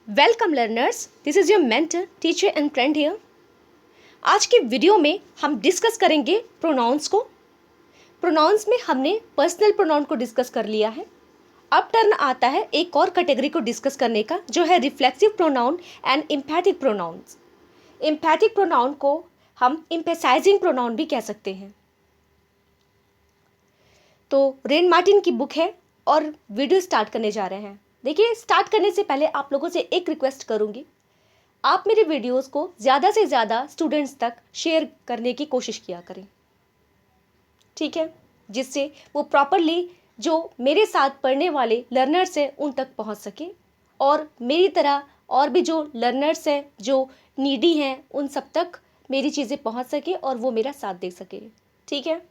Welcome learners, this is your mentor, teacher and friend here. आज की video में हम डिस्कस करेंगे प्रोनाउंस को। प्रोनाउंस में हमने पर्सनल प्रोनाउन को डिस्कस कर लिया है। अब टर्न आता है एक और कैटेगरी को डिस्कस करने का, जो है reflexive pronoun and emphatic pronouns. Emphatic pronoun को हम एम्फेसाइजिंग प्रोनाउन भी कह सकते हैं। तो रेन मार्टिन की बुक है और वीडियो स्टार्ट करने जा रहे हैं। देखिए, स्टार्ट करने से पहले आप लोगों से एक रिक्वेस्ट करूंगी, आप मेरे वीडियोस को ज़्यादा से ज़्यादा स्टूडेंट्स तक शेयर करने की कोशिश किया करें, ठीक है, जिससे वो प्रॉपरली जो मेरे साथ पढ़ने वाले लर्नर्स हैं उन तक पहुंच सके, और मेरी तरह और भी जो लर्नर्स हैं जो नीडी हैं उन सब तक मेरी चीज़ें पहुंच सके और वो मेरा साथ दे सके, ठीक है।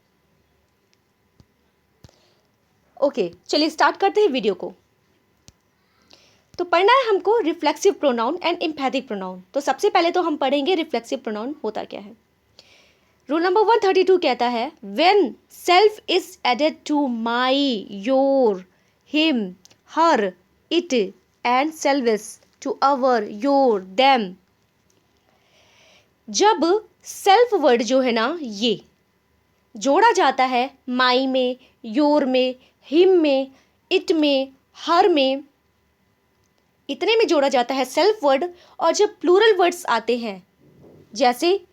ओके, चलिए स्टार्ट करते हैं वीडियो को। तो पढ़ना है हमको रिफ्लेक्सिव प्रोनाउन एंड एम्फैटिक प्रोनाउन। तो सबसे पहले तो हम पढ़ेंगे रिफ्लेक्सिव प्रोनाउन होता क्या है। रूल नंबर 132 कहता है, when self is added to my, your, him, her, it and selves to our, your, them. जब सेल्फ वर्ड जो है ना, ये जोड़ा जाता है माई में, योर में, हिम में, इट में, हर में, इतने में जोड़ा जाता है सेल्फ वर्ड। और जब प्लूरल वर्ड्स आते हैं जैसे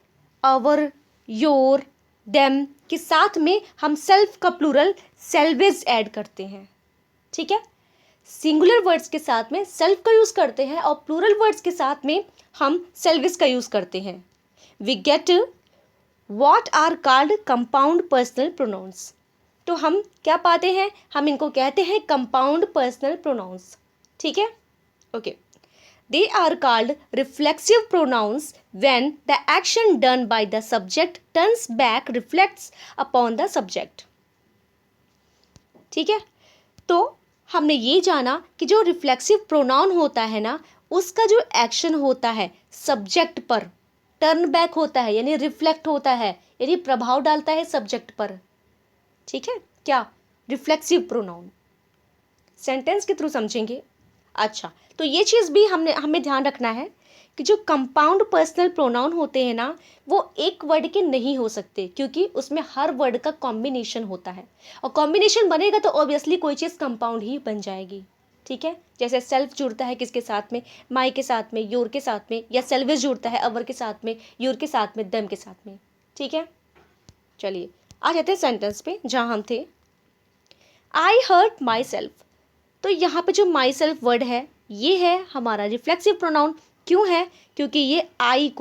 अवर, योर, देम के साथ में हम सेल्फ का प्लूरल सेल्वेज ऐड करते हैं, ठीक है। सिंगुलर वर्ड्स के साथ में सेल्फ का यूज करते हैं और प्लूरल वर्ड्स के साथ में हम सेल्वेज का यूज करते हैं। We get what are called compound personal pronouns. तो हम क्या पाते हैं, हम इनको कहते हैं कंपाउंड पर्सनल प्रोनाउंस, ठीक है। Okay. They are called reflexive pronouns when the action done by the subject turns back reflects upon the subject. ठीक है, तो हमने ये जाना कि जो रिफ्लेक्सिव प्रोनाउन होता है ना, उसका जो एक्शन होता है सब्जेक्ट पर टर्न बैक होता है, यानी रिफ्लेक्ट होता है, यानी प्रभाव डालता है सब्जेक्ट पर, ठीक है। क्या? Reflexive pronoun. सेंटेंस के थ्रू समझेंगे। अच्छा, तो ये चीज़ भी हमें ध्यान रखना है कि जो कंपाउंड पर्सनल प्रोनाउन होते हैं ना, वो एक वर्ड के नहीं हो सकते, क्योंकि उसमें हर वर्ड का कॉम्बिनेशन होता है, और कॉम्बिनेशन बनेगा तो ऑब्वियसली कोई चीज़ कंपाउंड ही बन जाएगी, ठीक है। जैसे सेल्फ जुड़ता है किसके साथ में, माई के साथ में, योर के साथ में, या सेल्वेज जुड़ता है अवर के साथ में, योर के साथ में, देम के साथ में, ठीक है। चलिए आ जाते हैं सेंटेंस पे जहाँ हम थे। आई हर्ट माई सेल्फ। तो यहाँ पे जो माई सेल्फ वर्ड है ये है हमारा रिफ्लेक्सिव प्रोनाउन। क्यों है? क्योंकि ये आई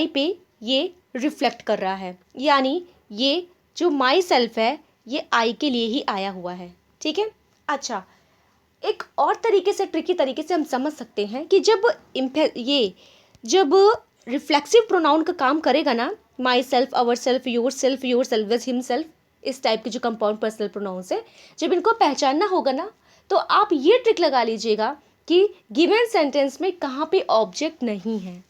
पे ये रिफ्लेक्ट कर रहा है, यानी ये जो माई सेल्फ है ये आई के लिए ही आया हुआ है, ठीक है। अच्छा, एक और तरीके से, ट्रिकी तरीके से हम समझ सकते हैं कि जब रिफ्लेक्सिव प्रोनाउन का काम करेगा ना, my self, our self, your self, him self, इस टाइप के जो कंपाउंड पर्सनल प्रोनाउंस है, जब इनको पहचानना होगा ना, तो आप ये ट्रिक लगा लीजिएगा कि गिवन सेंटेंस में कहाँ पे ऑब्जेक्ट नहीं है,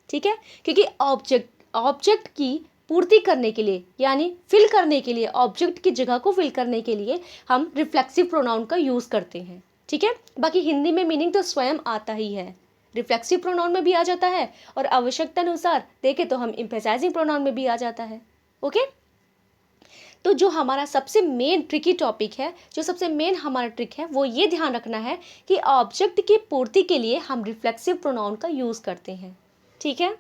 ठीक है। क्योंकि ऑब्जेक्ट की पूर्ति करने के लिए, यानी फिल करने के लिए, ऑब्जेक्ट की जगह को फिल करने के लिए हम रिफ्लेक्सिव प्रोनाउन का यूज़ करते हैं, ठीक है। बाकी हिंदी में मीनिंग तो स्वयं आता ही है, रिफ्लेक्सिव प्रोनाउन में भी आ जाता है, और आवश्यकता अनुसार देखें तो हम एम्फेसाइजिंग प्रोनाउन में भी आ जाता है, ओके। तो जो हमारा सबसे मेन ट्रिकी टॉपिक है, जो सबसे मेन हमारा ट्रिक है, वो ये ध्यान रखना है कि ऑब्जेक्ट की पूर्ति के लिए हम रिफ्लेक्सिव प्रोनाउन का यूज़ करते हैं, ठीक है।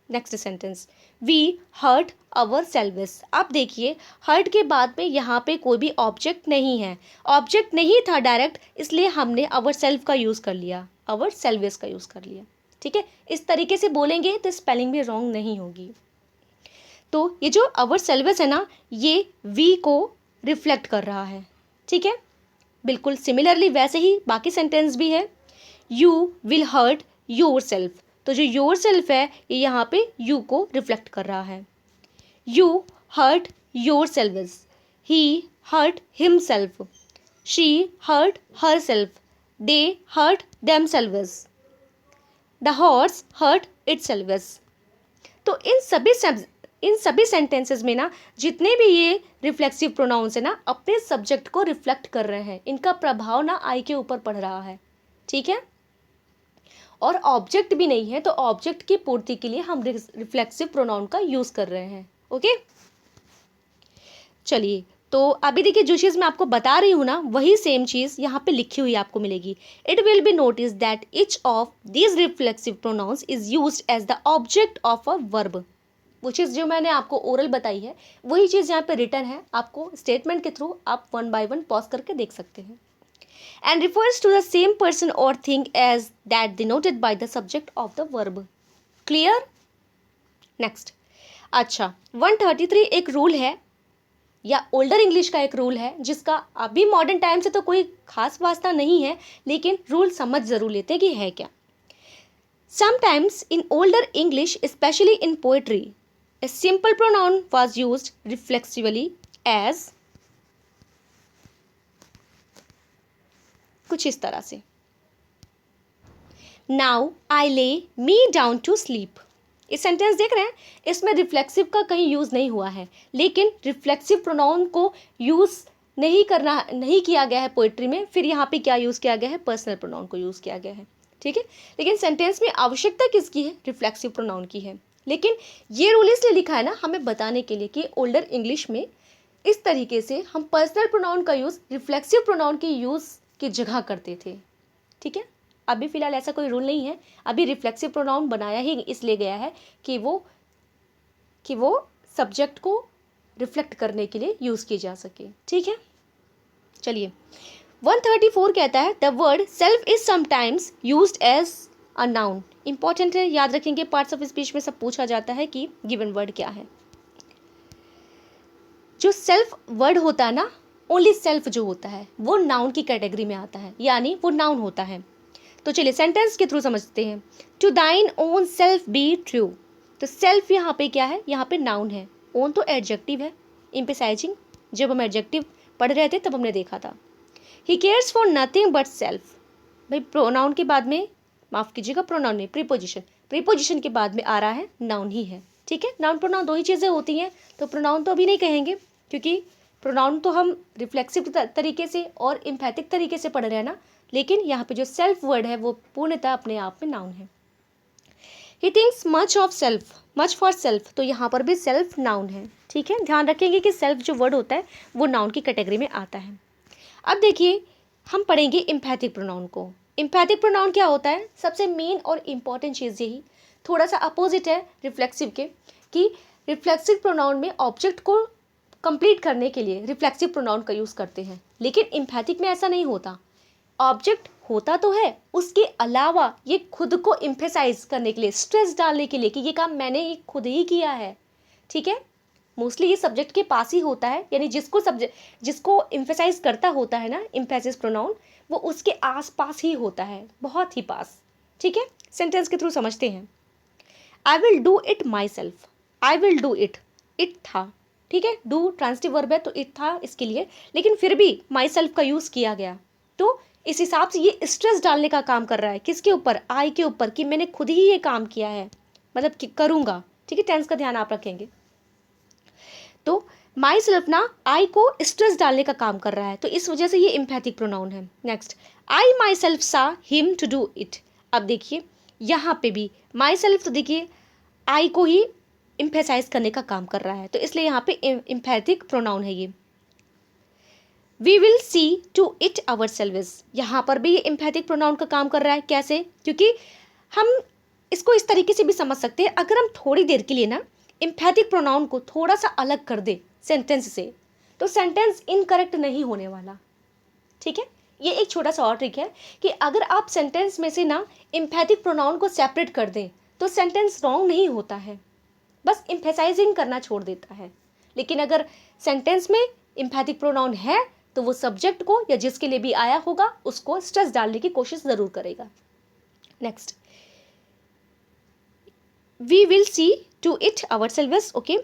नेक्स्ट सेंटेंस, वी हर्ट अवर सेल्वेस। आप देखिए, हर्ट के बाद में यहाँ पे कोई भी ऑब्जेक्ट नहीं है, ऑब्जेक्ट नहीं था डायरेक्ट, इसलिए हमने अवर सेल्फ का यूज़ कर लिया, अवर सेल्वेस का यूज़ कर लिया, ठीक है। इस तरीके से बोलेंगे तो स्पेलिंग भी रॉन्ग नहीं होगी। तो ये जो अवर सेल्वेस है ना, ये वी को रिफ्लेक्ट कर रहा है, ठीक है। बिल्कुल सिमिलरली वैसे ही बाकी सेंटेंस भी है। You will hurt your self. तो जो योर सेल्फ है ये यहाँ पे यू को रिफ्लेक्ट कर रहा है। You hurt your selves, he hurt him self, she hurt her self, they hurt them selves, the horse hurt it selves. तो इन सभी सेंटेंसेस में ना, जितने भी ये रिफ्लेक्सिव प्रोनाउंस है ना, अपने सब्जेक्ट को रिफ्लेक्ट कर रहे हैं, इनका प्रभाव ना आई के ऊपर पड़ रहा है, ठीक है, और ऑब्जेक्ट भी नहीं है तो ऑब्जेक्ट की पूर्ति के लिए हम रिफ्लेक्सिव प्रोनाउन का यूज कर रहे हैं। ओके, चलिए, तो अभी देखिए जो चीज़ मैं आपको बता रही हूँ ना वही सेम चीज़ यहाँ पे लिखी हुई आपको मिलेगी। It will be notice that each of these reflexive pronouns is used as the object of a verb. वो चीज़ जो मैंने आपको ओरल बताई है वही चीज़ यहाँ पे रिटर्न है, आपको स्टेटमेंट के थ्रू आप वन बाय वन पॉज करके देख सकते हैं। And refers to the same person और thing as that denoted by the subject of the verb. Clear? Next, अच्छा 133 एक रूल है या ओल्डर इंग्लिश का एक रूल है जिसका अभी मॉडर्न टाइम से तो कोई खास वास्ता नहीं है, लेकिन रूल समझ जरूर लेते हैं कि है क्या। Sometimes in older English specially in poetry a simple pronoun was used reflexively as कुछ इस तरह से, Now I lay me down to sleep। इस सेंटेंस देख रहे हैं, इसमें रिफ्लेक्सिव का कहीं यूज नहीं हुआ है, लेकिन रिफ्लेक्सिव प्रोनाउन को यूज नहीं किया गया है पोइट्री में। फिर यहाँ पे क्या यूज किया गया है? पर्सनल प्रोनाउन को यूज किया गया है, ठीक है। लेकिन सेंटेंस में आवश्यकता किसकी है? रिफ्लेक्सिव प्रोनाउन की है। लेकिन ये रूल इसलिए लिखा है ना हमें बताने के लिए कि ओल्डर इंग्लिश में इस तरीके से हम पर्सनल प्रोनाउन का यूज़ रिफ्लेक्सिव प्रोनाउन की यूज़ की जगह करते थे, ठीक है। अभी फ़िलहाल ऐसा कोई रूल नहीं है, अभी रिफ्लेक्सिव प्रोनाउन बनाया ही इसलिए गया है कि वो सब्जेक्ट को रिफ्लेक्ट करने के लिए यूज़ की जा सके, ठीक है। चलिए 134 कहता है the word self is sometimes used as a noun. Important है, याद रखेंगे, पार्ट्स ऑफ स्पीच में सब पूछा जाता है कि गिवन वर्ड क्या है। जो सेल्फ वर्ड होता है ना, ओनली सेल्फ जो होता है वो नाउन की कैटेगरी में आता है, यानी वो नाउन होता है। तो चलिए सेंटेंस के थ्रू समझते हैं। टू दाइन ओन सेल्फ बी ट्रू। तो सेल्फ यहाँ पे क्या है? यहाँ पे नाउन है, ओन तो एडजेक्टिव है, एम्फेसाइजिंग। जब हम एडजेक्टिव पढ़ रहे थे तब हमने देखा था। He cares for nothing but self. भाई प्रोनाउन के बाद में, माफ़ कीजिएगा, प्रोनाउन नहीं, प्रीपोजिशन के बाद में आ रहा है नाउन ही है, ठीक है। नाउन प्रोनाउन दो ही चीज़ें होती हैं, तो प्रोनाउन तो अभी नहीं कहेंगे क्योंकि प्रोनाउन तो हम रिफ्लेक्सिव तरीके से और एम्फैटिक तरीके से पढ़ रहे हैं ना। लेकिन यहाँ पे जो सेल्फ वर्ड है वो पूर्णतः अपने आप में नाउन है। He thinks much of self, much for self, तो यहाँ पर भी सेल्फ नाउन है, ठीक है। ध्यान रखेंगे कि सेल्फ जो वर्ड होता है वो नाउन की कैटेगरी में आता है। अब देखिए हम पढ़ेंगे एम्फैटिक प्रोनाउन को। एम्फैटिक प्रोनाउन क्या होता है? सबसे मेन और इम्पॉर्टेंट चीज़ यही, थोड़ा सा अपोजिट है रिफ्लेक्सिव के, कि रिफ्लेक्सिव प्रोनाउन में ऑब्जेक्ट को कंप्लीट करने के लिए रिफ्लेक्सिव प्रोनाउन का यूज़ करते हैं, लेकिन एम्फैटिक में ऐसा नहीं होता। ऑब्जेक्ट होता तो है, उसके अलावा ये खुद को एम्फेसाइज करने के लिए, स्ट्रेस डालने के लिए कि ये काम मैंने ही खुद ही किया है, ठीक है। मोस्टली ये सब्जेक्ट के पास ही होता है, यानी जिसको एम्फेसाइज करता होता है ना एम्फेसिस प्रोनाउन, वो उसके आसपास ही होता है, बहुत ही पास, ठीक है। सेंटेंस के थ्रू समझते हैं। I will do it my self. I will do it, it था, ठीक है, डू ट्रांसिटिव वर्ब है तो इट था इसके लिए, लेकिन फिर भी माई सेल्फ का यूज़ किया गया। तो इस हिसाब से ये स्ट्रेस डालने का काम कर रहा है, किसके ऊपर? आई के ऊपर, कि मैंने खुद ही ये काम किया है, मतलब कि करूँगा, ठीक है। टेंस का ध्यान आप रखेंगे। तो माई सेल्फ ना आई को स्ट्रेस डालने का काम कर रहा है, तो इस वजह से ये एम्फैटिक प्रोनाउन है। Next, I my self saw him to do it. अब देखिए यहाँ पे भी माई सेल्फ, तो देखिए आई को ही एम्फेसाइज करने का काम कर रहा है, तो इसलिए यहाँ पे एम्फैटिक प्रोनाउन है ये। We will see to it our selves, यहाँ पर भी ये एम्फैटिक प्रोनाउन का काम कर रहा है। कैसे? क्योंकि हम इसको इस तरीके से भी समझ सकते हैं, अगर हम थोड़ी देर के लिए ना एम्फैटिक प्रोनाउन को थोड़ा सा अलग कर दे सेंटेंस से, तो सेंटेंस इनकरेक्ट नहीं होने वाला, ठीक है। ये एक छोटा सा और ट्रिक है कि अगर आप सेंटेंस में से ना एम्फैटिक प्रोनाउन को सेपरेट कर दें तो सेंटेंस रॉन्ग नहीं होता है, बस एम्फेसाइजिंग करना छोड़ देता है। लेकिन अगर सेंटेंस में एम्फैटिक प्रोनाउन है तो वो सब्जेक्ट को या जिसके लिए भी आया होगा उसको स्ट्रेस डालने की कोशिश ज़रूर करेगा। Next, we will see to it our selves. Okay,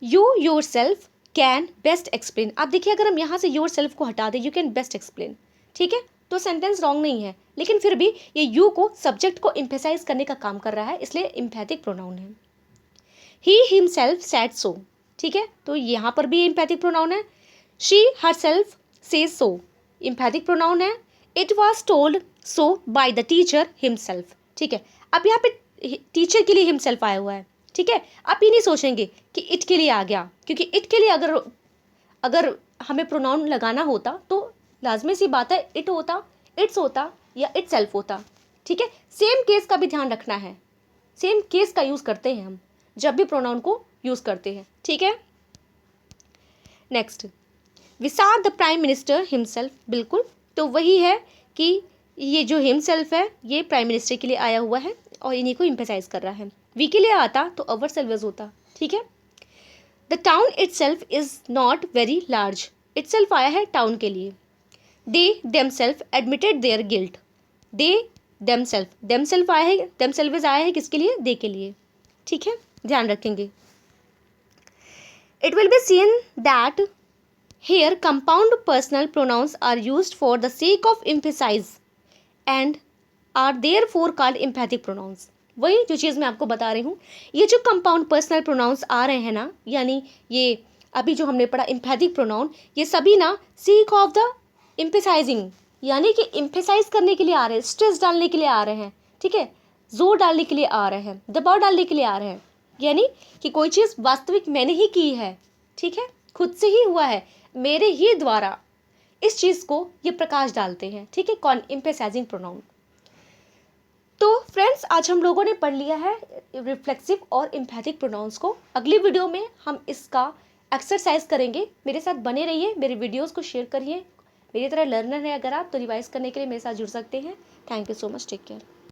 you your self can best explain. आप देखिए अगर हम यहाँ से योर सेल्फ को हटा दें, यू कैन बेस्ट एक्सप्लेन, ठीक है, तो सेंटेंस रॉन्ग नहीं है, लेकिन फिर भी ये यू को सब्जेक्ट को एम्फेसाइज करने का काम कर रहा है, इसलिए एम्फैटिक प्रोनाउन है। ही हिमसेल्फ सैड सो, ठीक है, तो यहाँ पर भी एम्फैटिक प्रोनाउन है। She her self says so, emphatic pronoun है। It was told so by the teacher himself. ठीक है, अब यहाँ पे टीचर के लिए हिमसेल्फ आया हुआ है। ठीक है, आप ये नहीं सोचेंगे कि इट के लिए आ गया, क्योंकि इट के लिए अगर हमें प्रोनाउन लगाना होता तो लाजमी सी बात है इट होता, इट्स होता या इटसेल्फ होता। ठीक है, सेम केस का भी ध्यान रखना है, सेम केस का यूज़ करते हैं हम जब भी प्रोनाउन को यूज़ करते हैं। ठीक है, नेक्स्ट, विसार द प्राइम मिनिस्टर हिमसेल्फ। बिल्कुल, तो वही है कि ये जो हिमसेल्फ है ये प्राइम मिनिस्टर के लिए आया हुआ है और इन्हीं को एम्फेसाइज कर रहा है। वी के लिए आता तो अवर सेल्फ होता। ठीक है, the town itself is not very large. Itself आया है टाउन के लिए। They themselves admitted their guilt. They themselves आया है, देमसेल्फ आया है किसके लिए? दे के लिए। ठीक है, ध्यान रखेंगे। It will be seen that here compound personal pronouns are used for the sake of emphasize and are therefore called emphatic pronouns। वही जो चीज़ मैं आपको बता रही हूँ, ये जो कंपाउंड पर्सनल प्रोनाउंस आ रहे हैं ना, यानी ये अभी जो हमने पढ़ा एम्फैथिक प्रोनाउन, ये सभी ना सीक ऑफ द एम्फेसाइजिंग, यानी कि एम्फेसाइज करने के लिए आ रहे हैं, स्ट्रेस डालने के लिए आ रहे हैं। ठीक है, जोर डालने के लिए आ रहे हैं, दबाव डालने के लिए आ रहे हैं, यानी कि कोई चीज़ वास्तविक मैंने ही की है। ठीक है, खुद से ही हुआ है, मेरे ही द्वारा, इस चीज़ को ये प्रकाश डालते हैं। ठीक है, कौन? Emphasizing pronoun. तो फ्रेंड्स, आज हम लोगों ने पढ़ लिया है रिफ्लेक्सिव और एम्फैथिक प्रोनाउंस को। अगली वीडियो में हम इसका एक्सरसाइज करेंगे। मेरे साथ बने रहिए, मेरे वीडियोस को शेयर करिए। मेरी तरह लर्नर है अगर आप, तो रिवाइज करने के लिए मेरे साथ जुड़ सकते हैं। Thank you so much, take care.